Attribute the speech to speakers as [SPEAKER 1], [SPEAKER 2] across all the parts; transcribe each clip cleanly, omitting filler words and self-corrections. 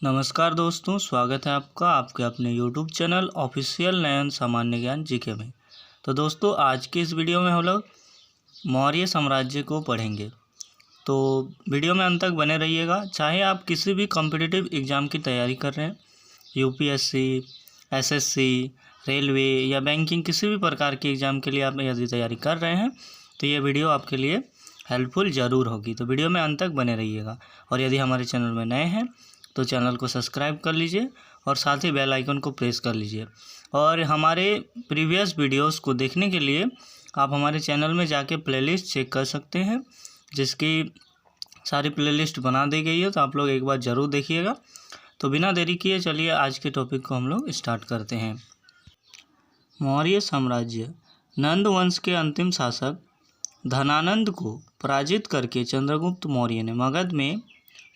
[SPEAKER 1] नमस्कार दोस्तों, स्वागत है आपका आपके अपने YouTube चैनल ऑफिशियल नयन सामान्य ज्ञान जीके में। तो दोस्तों, आज की इस वीडियो में हम लोग मौर्य साम्राज्य को पढ़ेंगे। तो वीडियो में अंत तक बने रहिएगा। चाहे आप किसी भी कॉम्पिटिटिव एग्ज़ाम की तैयारी कर रहे हैं, यूपीएससी, एसएससी, रेलवे या बैंकिंग, किसी भी प्रकार के एग्ज़ाम के लिए आप यदि तैयारी कर रहे हैं तो ये वीडियो आपके लिए हेल्पफुल ज़रूर होगी। तो वीडियो में अंत तक बने रहिएगा। और यदि हमारे चैनल में नए हैं तो चैनल को सब्सक्राइब कर लीजिए और साथ ही बेल आइकन को प्रेस कर लीजिए। और हमारे प्रीवियस वीडियोस को देखने के लिए आप हमारे चैनल में जाके प्लेलिस्ट चेक कर सकते हैं, जिसकी सारी प्लेलिस्ट बना दी गई है। तो आप लोग एक बार ज़रूर देखिएगा। तो बिना देरी किए चलिए आज के टॉपिक को हम लोग स्टार्ट करते हैं। मौर्य साम्राज्य। नंद वंश के अंतिम शासक धनानंद को पराजित करके चंद्रगुप्त मौर्य ने मगध में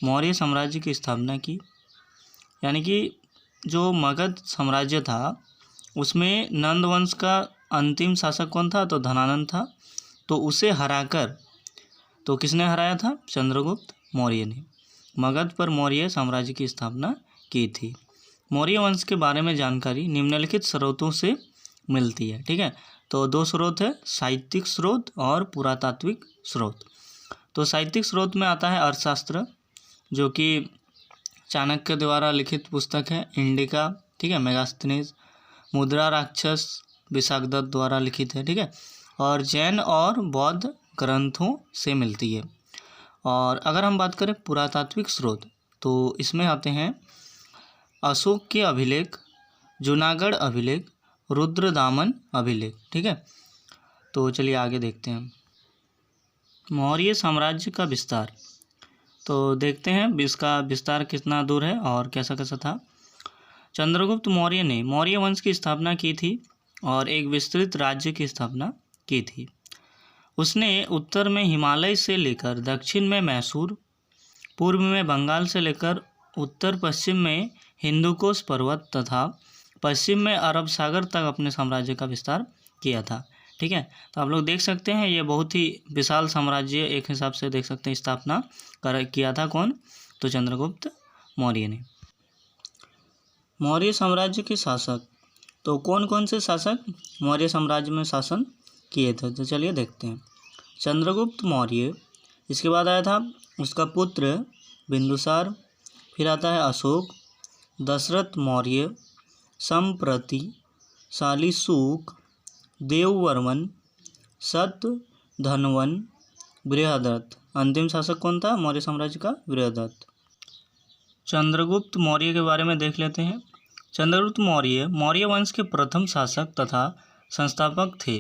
[SPEAKER 1] मौर्य साम्राज्य की स्थापना की। यानी कि जो मगध साम्राज्य था उसमें नंद वंश का अंतिम शासक कौन था? तो धनानंद था। तो उसे हराकर, तो किसने हराया था? चंद्रगुप्त मौर्य ने मगध पर मौर्य साम्राज्य की स्थापना की थी। मौर्य वंश के बारे में जानकारी निम्नलिखित स्रोतों से मिलती है। ठीक है, तो दो स्रोत है, साहित्यिक स्रोत और पुरातात्विक स्रोत। तो साहित्यिक स्रोत में आता है अर्थशास्त्र, जो कि चाणक्य द्वारा लिखित पुस्तक है, इंडिका, ठीक है, मेगास्थनीज, मुद्रा राक्षस विशाखदत्त द्वारा लिखित है, ठीक है, और जैन और बौद्ध ग्रंथों से मिलती है। और अगर हम बात करें पुरातात्विक स्रोत, तो इसमें आते हैं अशोक के अभिलेख, जूनागढ़ अभिलेख, रुद्रदामन अभिलेख। ठीक है, तो चलिए आगे देखते हैं। मौर्य साम्राज्य का विस्तार। तो देखते हैं इसका विस्तार कितना दूर है और कैसा कैसा था। चंद्रगुप्त मौर्य ने मौर्य वंश की स्थापना की थी और एक विस्तृत राज्य की स्थापना की थी। उसने उत्तर में हिमालय से लेकर दक्षिण में मैसूर, पूर्व में बंगाल से लेकर उत्तर पश्चिम में हिंदुकुश पर्वत तथा पश्चिम में अरब सागर तक अपने साम्राज्य का विस्तार किया था। ठीक है, तो आप लोग देख सकते हैं ये बहुत ही विशाल साम्राज्य एक हिसाब से देख सकते हैं स्थापना किया था कौन? तो चंद्रगुप्त मौर्य ने। मौर्य साम्राज्य के शासक। तो कौन कौन से शासक मौर्य साम्राज्य में शासन किए थे? तो चलिए देखते हैं। चंद्रगुप्त मौर्य, इसके बाद आया था उसका पुत्र बिंदुसार, फिर आता है अशोक, दशरथ मौर्य, संप्रति, शालीशुक, देववर्मन, शतधन्वन, बृहदत्त। अंतिम शासक कौन था मौर्य साम्राज्य का? बृहदत्त। चंद्रगुप्त मौर्य के बारे में देख लेते हैं। चंद्रगुप्त मौर्य मौर्य वंश के प्रथम शासक तथा संस्थापक थे।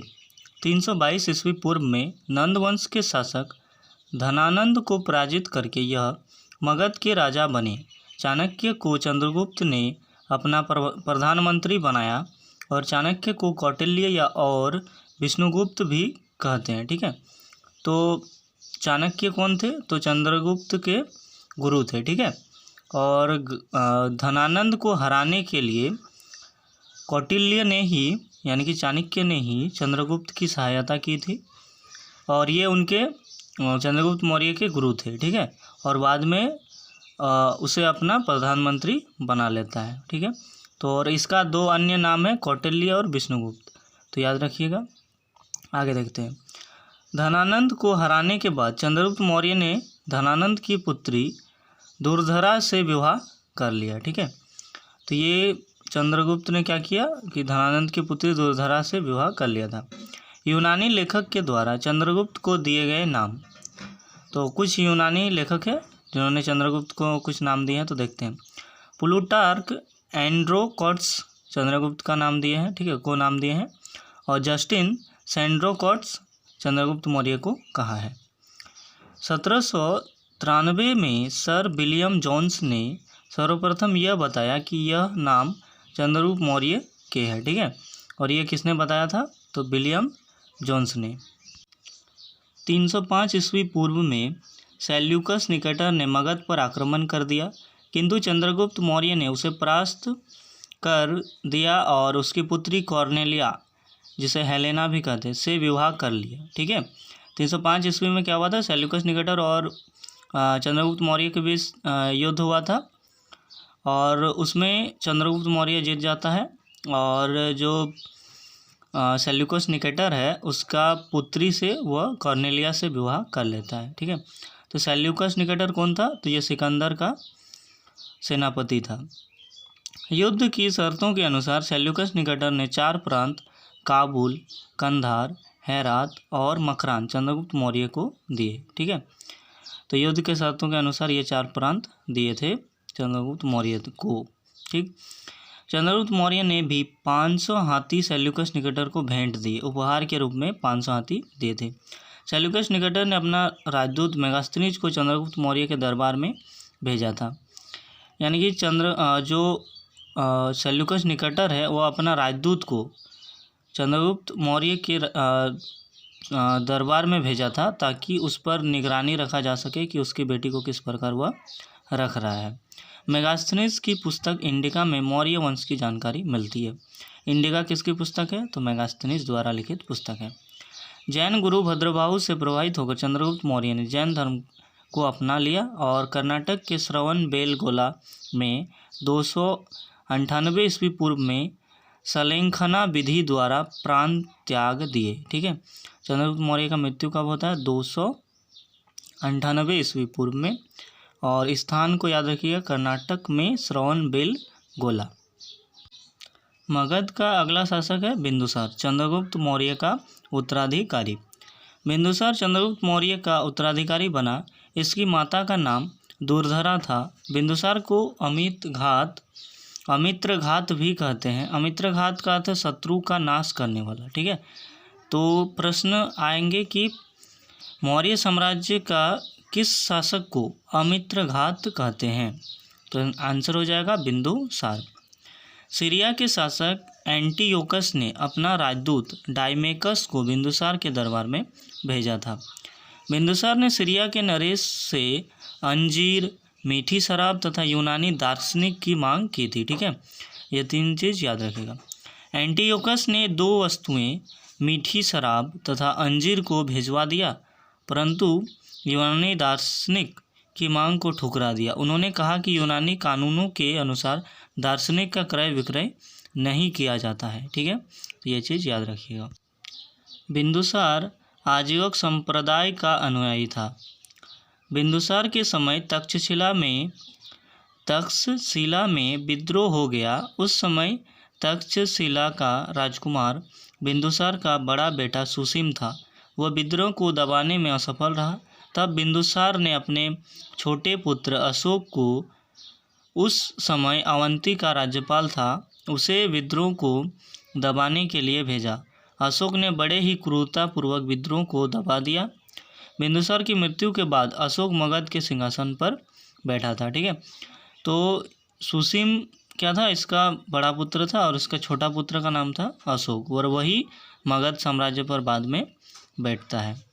[SPEAKER 1] 322 ईस्वी पूर्व में नंद वंश के शासक धनानंद को पराजित करके यह मगध के राजा बने। चाणक्य को चंद्रगुप्त ने अपना प्रधानमंत्री बनाया और चाणक्य को कौटिल्य या और विष्णुगुप्त भी कहते हैं। ठीक है, तो चाणक्य कौन थे? तो चंद्रगुप्त के गुरु थे। ठीक है, और धनानंद को हराने के लिए कौटिल्य ने ही, यानी कि चाणक्य ने ही चंद्रगुप्त की सहायता की थी और ये उनके चंद्रगुप्त मौर्य के गुरु थे। ठीक है, और बाद में उसे अपना प्रधानमंत्री बना लेता है। ठीक है, तो और इसका दो अन्य नाम है, कौटिल्य और विष्णुगुप्त, तो याद रखिएगा। आगे देखते हैं। धनानंद को हराने के बाद चंद्रगुप्त मौर्य ने धनानंद की पुत्री दुर्धरा से विवाह कर लिया। ठीक है, तो ये चंद्रगुप्त ने क्या किया कि धनानंद की पुत्री दुर्धरा से विवाह कर लिया था। यूनानी लेखक के द्वारा चंद्रगुप्त को दिए गए नाम। तो कुछ यूनानी लेखक हैं जिन्होंने चंद्रगुप्त को कुछ नाम दिए हैं, तो देखते हैं। प्लूटार्क एंड्रोकोट्स चंद्रगुप्त का नाम दिए हैं, ठीक है, को नाम दिए हैं, और जस्टिन सेंड्रोकोट्स चंद्रगुप्त मौर्य को कहा है। 1793 में सर विलियम जोन्स ने सर्वप्रथम यह बताया कि यह नाम चंद्रगुप्त मौर्य के है। ठीक है, और ये किसने बताया था? तो विलियम जोन्स ने। 305 ईस्वी पूर्व में सेल्यूकस निकेटर ने मगध पर आक्रमण कर दिया, किंतु चंद्रगुप्त मौर्य ने उसे परास्त कर दिया और उसकी पुत्री कॉर्नेलिया, जिसे हेलेना भी कहते हैं, से विवाह कर लिया। ठीक है, 305 ईस्वी में क्या हुआ था? सेल्यूकस निकेटर और चंद्रगुप्त मौर्य के बीच युद्ध हुआ था और उसमें चंद्रगुप्त मौर्य जीत जाता है और जो सेल्यूकस निकेटर है उसका पुत्री से वह कॉर्नेलिया से विवाह कर लेता है। ठीक है, तो सेल्यूकस निकेटर कौन था? तो ये सिकंदर का सेनापति था। युद्ध की शर्तों के अनुसार सेल्यूकस निकेटर ने 4 प्रांत काबुल, कंधार, हेरात और मकरान चंद्रगुप्त मौर्य को दिए। ठीक है, तो युद्ध के शर्तों के अनुसार ये 4 प्रांत दिए थे चंद्रगुप्त मौर्य को। ठीक, चंद्रगुप्त मौर्य ने भी 500 हाथी सेल्यूकस निकेटर को भेंट दिए। उपहार के रूप में 500 हाथी दिए थे। सेल्यूकस निकेटर ने अपना राजदूत मेगास्थनीज को चंद्रगुप्त मौर्य के दरबार में भेजा था। यानी कि सेल्यूकस निकेटर है वो अपना राजदूत को चंद्रगुप्त मौर्य के दरबार में भेजा था ताकि उस पर निगरानी रखा जा सके कि उसकी बेटी को किस प्रकार वह रख रहा है। मेगास्थनीज की पुस्तक इंडिका में मौर्य वंश की जानकारी मिलती है। इंडिका किसकी पुस्तक है? तो मेगास्थनीज द्वारा लिखित पुस्तक है। जैन गुरु भद्रबाहु से प्रभावित होकर चंद्रगुप्त मौर्य ने जैन धर्म को अपना लिया और कर्नाटक के श्रवणबेलगोला में 298 ईस्वी पूर्व में सलेंखना विधि द्वारा प्रांत त्याग दिए। ठीक है, चंद्रगुप्त मौर्य का मृत्यु कब होता है? 298 ईस्वी पूर्व में, और स्थान को याद रखिएगा कर्नाटक में श्रवणबेलगोला। मगध का अगला शासक है बिंदुसार, चंद्रगुप्त मौर्य का उत्तराधिकारी। बिंदुसार चंद्रगुप्त मौर्य का उत्तराधिकारी बना। इसकी माता का नाम दुर्धरा था। बिंदुसार को अमित्रघात भी कहते हैं। अमित्रघात का अर्थ है शत्रु का नाश करने वाला। ठीक है, तो प्रश्न आएंगे कि मौर्य साम्राज्य का किस शासक को अमित्रघात कहते हैं? तो आंसर हो जाएगा बिंदुसार। सीरिया के शासक एंटियोकस ने अपना राजदूत डायमेकस को बिंदुसार के दरबार में भेजा था। बिंदुसार ने सीरिया के नरेश से अंजीर, मीठी शराब तथा यूनानी दार्शनिक की मांग की थी। ठीक है, ये 3 चीज़ याद रखेगा। एंटियोकस ने 2 वस्तुएं मीठी शराब तथा अंजीर को भिजवा दिया, परंतु यूनानी दार्शनिक की मांग को ठुकरा दिया। उन्होंने कहा कि यूनानी कानूनों के अनुसार दार्शनिक का क्रय विक्रय नहीं किया जाता है। ठीक है, तो ये चीज़ याद रखिएगा। बिंदुसार आजीवक संप्रदाय का अनुयायी था। बिंदुसार के समय तक्षशिला में विद्रोह हो गया। उस समय तक्षशिला का राजकुमार बिंदुसार का बड़ा बेटा सुसीम था। वह विद्रोह को दबाने में असफल रहा। तब बिंदुसार ने अपने छोटे पुत्र अशोक को, उस समय अवंती का राज्यपाल था, उसे विद्रोह को दबाने के लिए भेजा। अशोक ने बड़े ही क्रूरतापूर्वक विद्रोह को दबा दिया। बिंदुसार की मृत्यु के बाद अशोक मगध के सिंहासन पर बैठा था। ठीक है, तो सुसीम क्या था? इसका बड़ा पुत्र था और इसका छोटा पुत्र का नाम था अशोक, और वही मगध साम्राज्य पर बाद में बैठता है।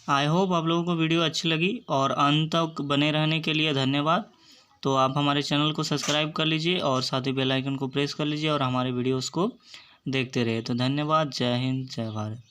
[SPEAKER 1] आई होप आप लोगों को वीडियो अच्छी लगी और अंत तक बने रहने के लिए धन्यवाद। तो आप हमारे चैनल को सब्सक्राइब कर लीजिए और साथ ही बेल आइकन को प्रेस कर लीजिए और हमारे वीडियोस को देखते रहिए। तो धन्यवाद। जय हिंद, जय भारत।